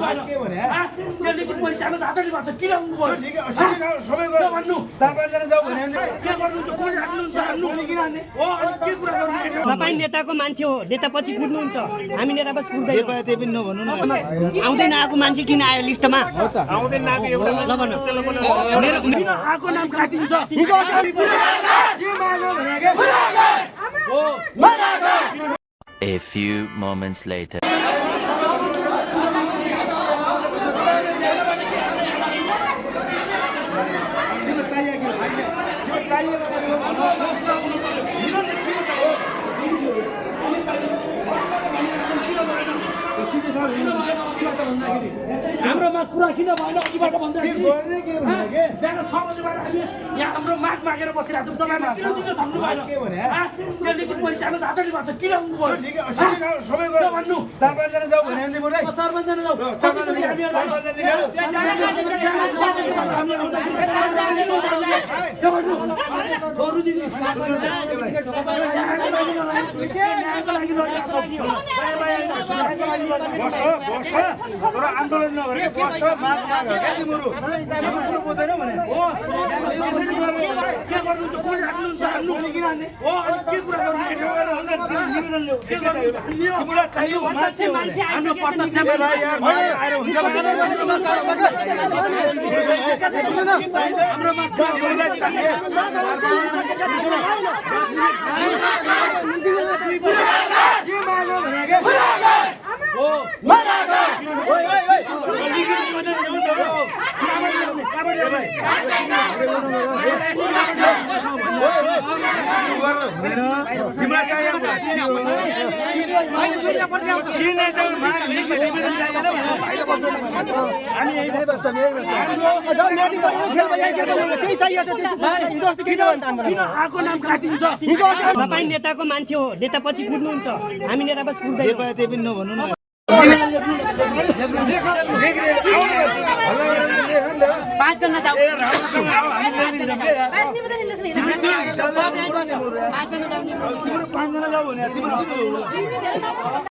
के भने त्यो लिखित परीक्षामा जाँदाखेरि भन्छ किन आउनु पर्यो ठिक सबै गयो भन्नु 4-5 जना जाऊ भने के गर्नुहुन्छ कोही हाल्नुहुन्छ हाल्नु किन हाल्ने हो अनि के कुरा गर्नु तपाईँ नेताको मान्छे हो नेता पछि कुद्नुहुन्छ हामी नेता पछि कुद्दैन जे पाए त्यही पनि नभन्नु न आउँदैन आएको मान्छे किन आयो लिस्टमा आउँदैन आएको एउटा ल भन्नु मेरो किन आएको नाम काटिन्छ के माग्यो भने के हो A few moments later. हाम्रोमा कुरा किन भएन अघिबाट भन्दाखेरि गर्ने के भने के बिहान 6 बजेबाट हामी यहाँ हाम्रो माग मागेर बसिरहेको छौँ तपाईँले किन दिन भन्नु भएन के भने त्यो लिखित परीक्षामा जाँदाखेरि भन्छ किन आउनु पर्यो ठिक सबै गयो भन्नु 4-5 जना जाऊ भने अन्ति बोलै 4-5 जना जाऊ कति हामी छोरू दिदी तर आन्दोलन नगरे बस माग माग क्या तिम्रो तिम्रो बोल्दैन भने के गर्नुहुन्छ कोही हाल्नुहुन्छ हाल्नु किन हाल्ने हो अनि के कुरा गर्नु निवेदन ल्याऊ के गर्नु तिमीलाई चाहियो मान्छे हाम्रो प्रत्यक्ष यार आएर हुन्छ हाम्रो माग के माग्यो भने के हो तिमीलाई चाहियो किन आएको नाम काटिन्छ तपाईँ नेताको मान्छे हो नेता पछि कुद्नुहुन्छ हामी नेता पछि जे कुद्दैन पाए त्यही पनि नभन्नु न 5 जना जाऊ राम्रोसँग आऊ हामी ल्याइदिन्छौँ के यार तिम्रो 5 जना जाऊ भने तिम्रो